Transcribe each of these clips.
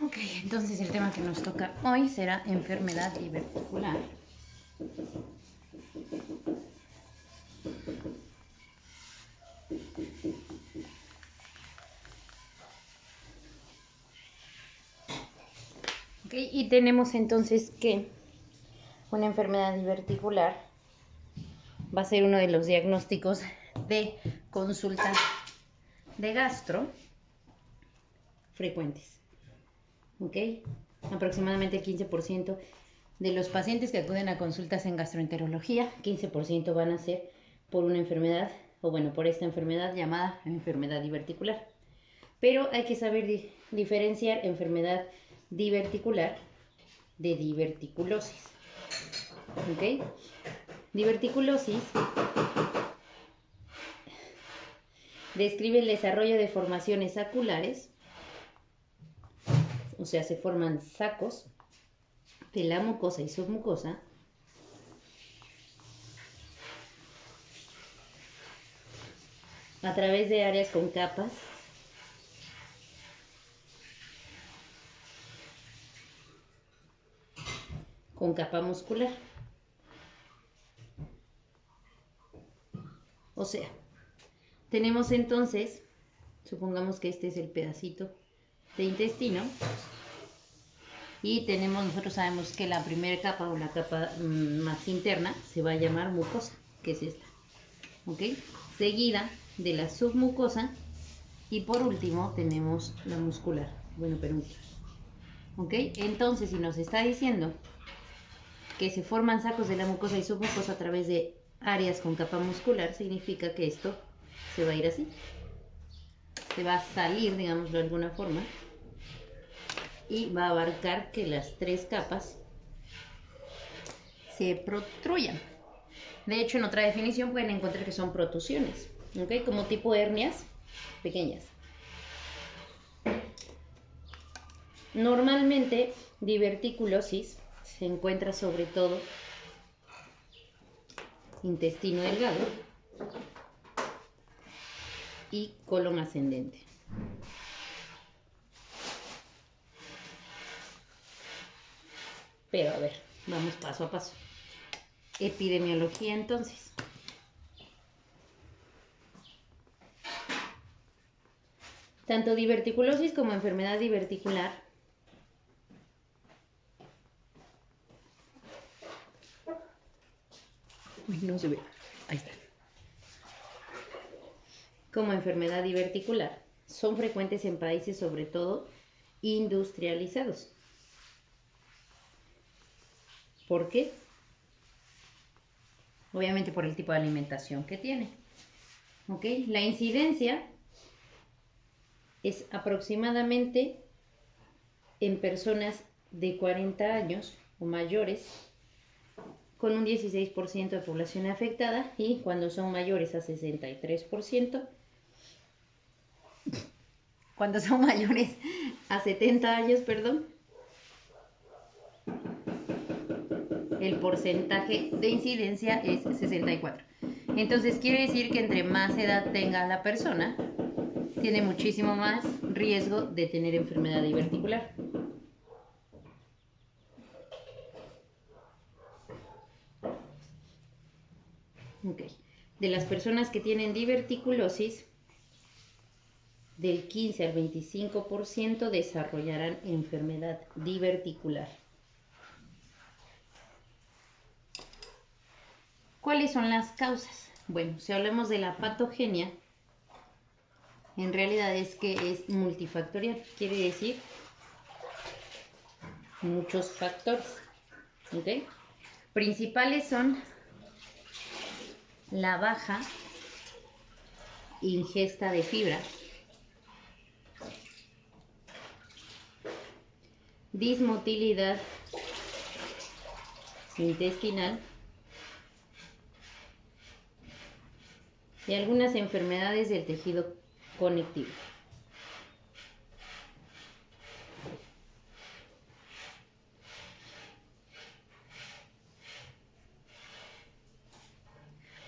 Ok, entonces el tema que nos toca hoy será enfermedad diverticular. Ok, y tenemos entonces que una enfermedad diverticular va a ser uno de los diagnósticos de consulta de gastro frecuentes. Ok, aproximadamente el 15% de los pacientes que acuden a consultas en gastroenterología, 15% van a ser por una enfermedad, o bueno, por esta enfermedad llamada enfermedad diverticular. Pero hay que saber diferenciar enfermedad diverticular de diverticulosis. ¿Ok? Diverticulosis describe el desarrollo de formaciones saculares, o sea, se forman sacos de la mucosa y submucosa a través de áreas con capas con capa muscular. O sea, tenemos entonces, supongamos que este es el pedacito de intestino, y nosotros sabemos que la primera capa o la capa más interna se va a llamar mucosa, que es esta, ¿ok? Seguida de la submucosa y por último tenemos la muscular, bueno, penúltima, ¿ok? Entonces, si nos está diciendo que se forman sacos de la mucosa y submucosa a través de áreas con capa muscular, significa que esto se va a ir así, se va a salir, digámoslo de alguna forma, y va a abarcar que las tres capas se protruyan. De hecho, en otra definición pueden encontrar que son protusiones, ¿ok? Como tipo hernias pequeñas. Normalmente, diverticulosis se encuentra sobre todo intestino delgado y colon ascendente. Pero a ver, vamos paso a paso. Epidemiología entonces. Tanto diverticulosis como enfermedad diverticular no se ve. Ahí está. Como enfermedad diverticular son frecuentes en países sobre todo industrializados. ¿Por qué? Obviamente por el tipo de alimentación que tiene. ¿Ok? La incidencia es aproximadamente en personas de 40 años o mayores, con un 16% de población afectada, y cuando son mayores a 63%, cuando son mayores a 70 años, perdón, el porcentaje de incidencia es 64. Entonces quiere decir que entre más edad tenga la persona, tiene muchísimo más riesgo de tener enfermedad diverticular. Okay. De las personas que tienen diverticulosis, del 15 al 25% desarrollarán enfermedad diverticular. ¿Cuáles son las causas? Bueno, si hablamos de la patogenia, en realidad es que es multifactorial, quiere decir muchos factores. ¿Okay? Principales son la baja ingesta de fibra, dismotilidad intestinal y algunas enfermedades del tejido conectivo.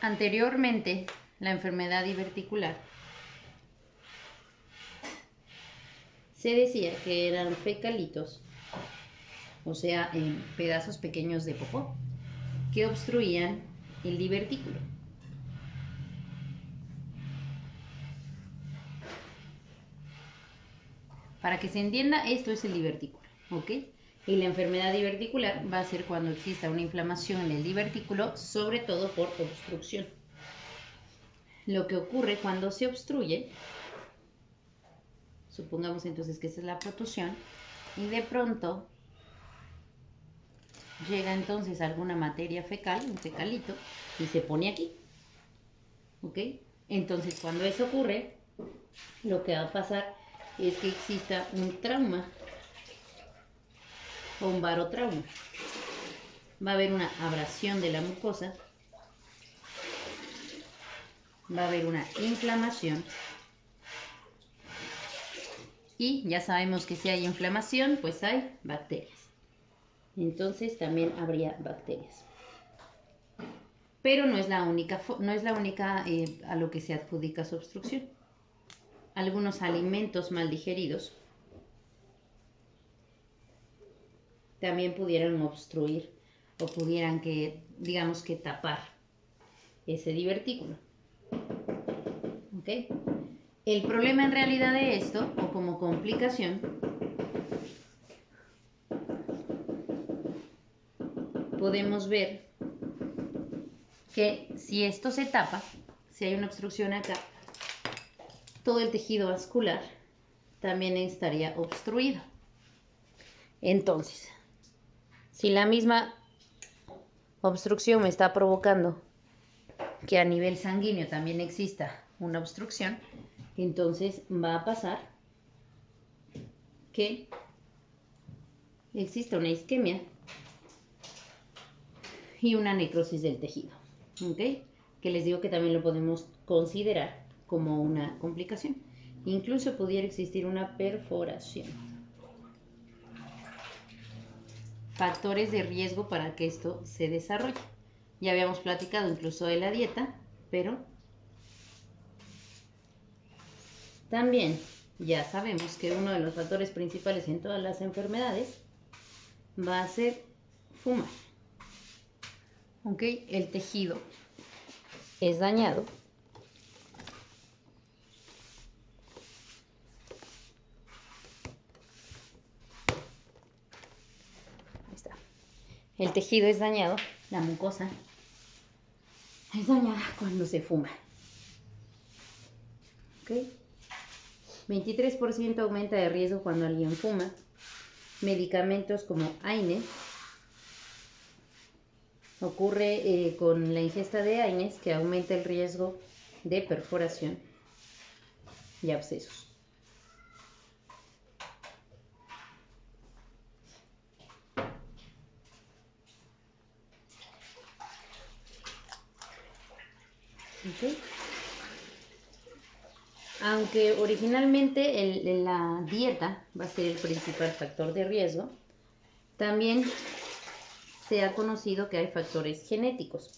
Anteriormente, la enfermedad diverticular Se decía que eran fecalitos, o sea, en pedazos pequeños de popó, que obstruían el divertículo. Para que se entienda, esto es el divertículo, ¿ok? Y la enfermedad diverticular va a ser cuando exista una inflamación en el divertículo, sobre todo por obstrucción. Lo que ocurre cuando se obstruye, supongamos entonces que esa es la protusión, y de pronto llega entonces alguna materia fecal, un fecalito, y se pone aquí, ¿ok? Entonces cuando eso ocurre, lo que va a pasar es que exista un trauma o un barotrauma. Va a haber una abrasión de la mucosa, va a haber una inflamación y ya sabemos que si hay inflamación, pues hay bacterias. Entonces también habría bacterias. Pero no es la única a lo que se adjudica su obstrucción. Algunos alimentos mal digeridos también pudieran obstruir o pudieran digamos que tapar ese divertículo. ¿Ok? El problema en realidad de esto, o como complicación, podemos ver que si esto se tapa, si hay una obstrucción acá, todo el tejido vascular también estaría obstruido. Entonces, si la misma obstrucción me está provocando que a nivel sanguíneo también exista una obstrucción, entonces va a pasar que exista una isquemia y una necrosis del tejido, ¿ok? Que les digo que también lo podemos considerar como una complicación. Incluso pudiera existir una perforación. Factores de riesgo para que esto se desarrolle. Ya habíamos platicado incluso de la dieta, pero también ya sabemos que uno de los factores principales en todas las enfermedades va a ser fumar. ¿Ok? El tejido es dañado. Ahí está. El tejido es dañado, la mucosa es dañada cuando se fuma. ¿Ok? 23% aumenta de riesgo cuando alguien fuma. Medicamentos como AINES. Ocurre con la ingesta de AINES que aumenta el riesgo de perforación y abscesos. ¿Okay? Aunque originalmente la dieta va a ser el principal factor de riesgo, también se ha conocido que hay factores genéticos.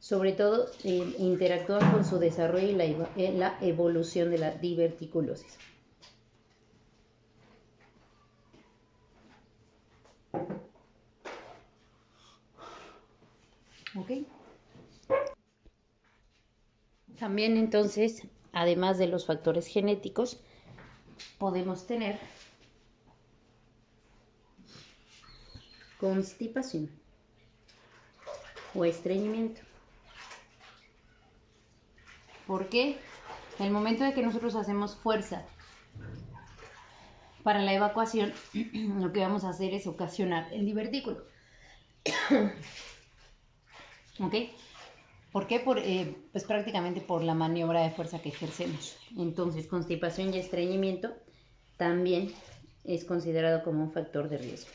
Sobre todo interactúan con su desarrollo y la evolución de la diverticulosis. ¿Ok? También entonces, además de los factores genéticos, podemos tener constipación o estreñimiento. ¿Por qué? En el momento de que nosotros hacemos fuerza para la evacuación, lo que vamos a hacer es ocasionar el divertículo. ¿Ok? ¿Por qué? Pues prácticamente por la maniobra de fuerza que ejercemos. Entonces, constipación y estreñimiento también es considerado como un factor de riesgo.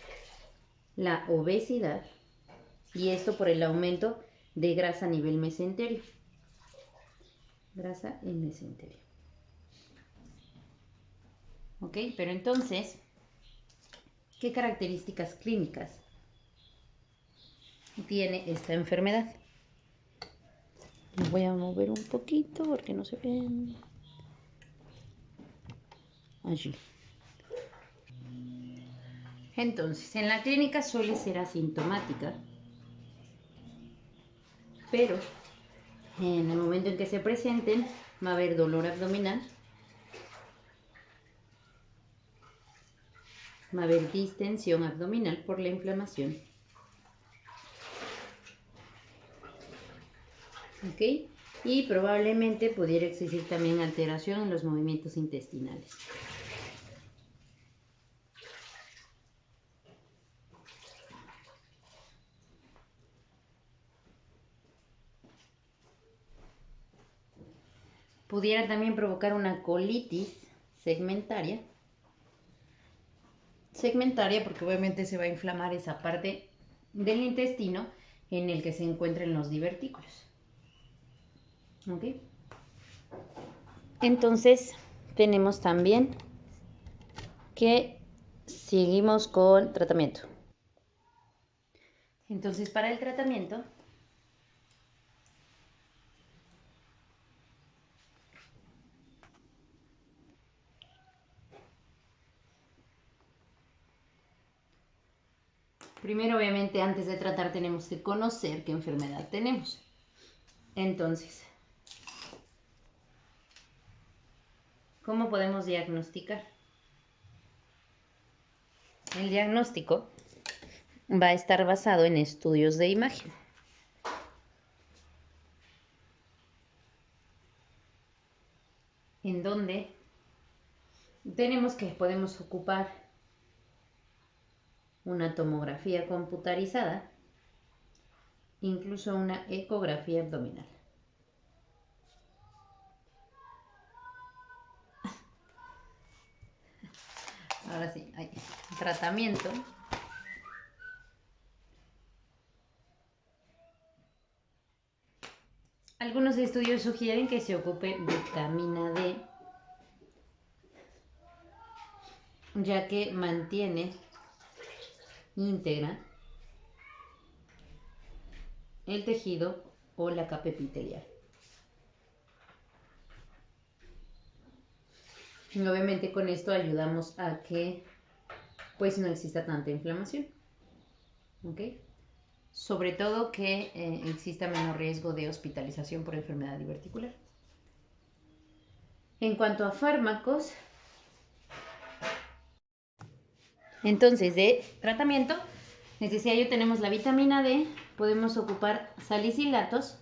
La obesidad, y esto por el aumento de grasa a nivel mesenterio. Grasa en mesenterio. ¿Ok? Pero entonces, ¿qué características clínicas tiene esta enfermedad? Me voy a mover un poquito porque no se ven. allí. Entonces, en la clínica suele ser asintomática, pero en el momento en que se presenten va a haber dolor abdominal, va a haber distensión abdominal por la inflamación. ¿Ok? Y probablemente pudiera existir también alteración en los movimientos intestinales. Pudiera también provocar una colitis segmentaria. Segmentaria porque obviamente se va a inflamar esa parte del intestino en el que se encuentran los divertículos. ¿Ok? Entonces tenemos también que seguimos con tratamiento. Entonces para el tratamiento primero, obviamente, antes de tratar tenemos que conocer qué enfermedad tenemos. Entonces, ¿cómo podemos diagnosticar? El diagnóstico va a estar basado en estudios de imagen. En donde podemos ocupar una tomografía computarizada, incluso una ecografía abdominal. Ahora sí, hay tratamiento. Algunos estudios sugieren que se ocupe vitamina D, ya que mantiene íntegra el tejido o la capa epitelial. Y obviamente con esto ayudamos a que pues no exista tanta inflamación. ¿Ok? Sobre todo que exista menor riesgo de hospitalización por enfermedad diverticular. En cuanto a fármacos, entonces de tratamiento, les decía yo, tenemos la vitamina D, podemos ocupar salicilatos,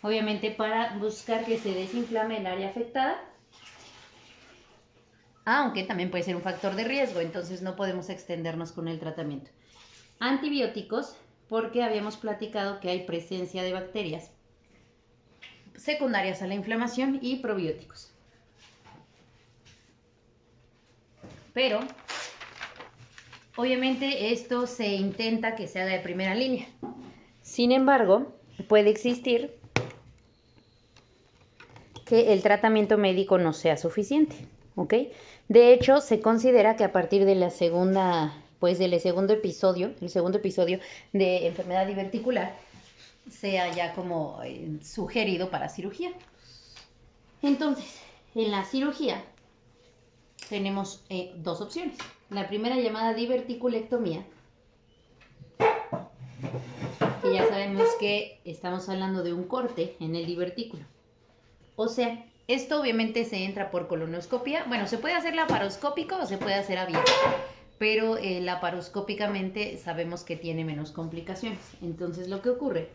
obviamente para buscar que se desinflame el área afectada, aunque también puede ser un factor de riesgo, entonces no podemos extendernos con el tratamiento. Antibióticos, porque habíamos platicado que hay presencia de bacterias secundarias a la inflamación, y probióticos. Pero, obviamente esto se intenta que se haga de primera línea. Sin embargo, puede existir que el tratamiento médico no sea suficiente, ¿ok? De hecho, se considera que a partir de del segundo episodio de enfermedad diverticular, sea ya como sugerido para cirugía. Entonces, en la cirugía tenemos dos opciones. La primera, llamada diverticulectomía, que ya sabemos que estamos hablando de un corte en el divertículo. O sea, esto obviamente se entra por colonoscopia. Bueno, se puede hacer laparoscópico o se puede hacer abierto, pero laparoscópicamente sabemos que tiene menos complicaciones. Entonces lo que ocurre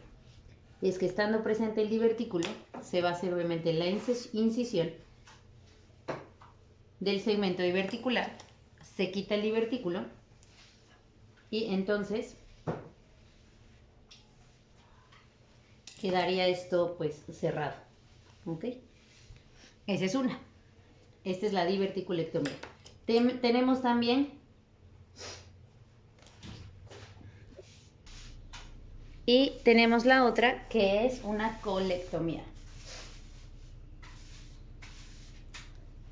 es que estando presente el divertículo, se va a hacer obviamente la incisión del segmento diverticular, se quita el divertículo y entonces quedaría esto pues cerrado. ¿Ok? Esa es una. Esta es la diverticulectomía. Tenemos también la otra, que es una colectomía.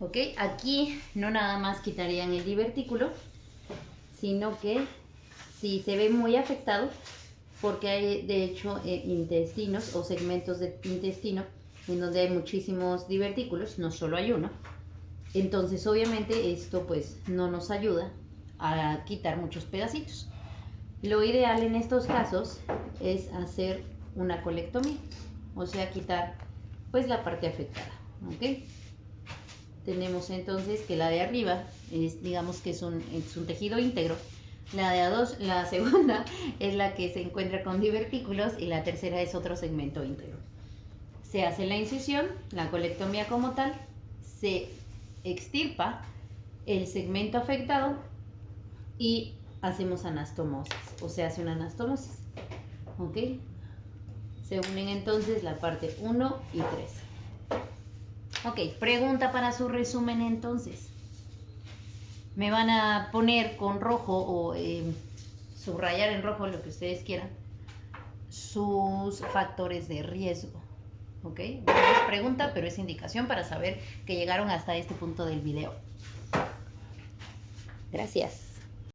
¿Ok? Aquí no nada más quitarían el divertículo, sino que si se ve muy afectado, porque hay de hecho intestinos o segmentos de intestino en donde hay muchísimos divertículos, no solo hay uno. Entonces obviamente esto pues no nos ayuda a quitar muchos pedacitos. Lo ideal en estos casos es hacer una colectomía, o sea, quitar pues la parte afectada, ¿ok? Tenemos entonces que la de arriba es, digamos que es un tejido íntegro. La segunda es la que se encuentra con divertículos y la tercera es otro segmento íntegro. Se hace la incisión, la colectomía como tal, se extirpa el segmento afectado y hacemos anastomosis, o se hace una anastomosis, ¿ok? Se unen entonces la parte 1 y 3. Ok, pregunta para su resumen entonces. Me van a poner con rojo o subrayar en rojo, lo que ustedes quieran, sus factores de riesgo. ¿Ok? No es pregunta, pero es indicación para saber que llegaron hasta este punto del video. Gracias.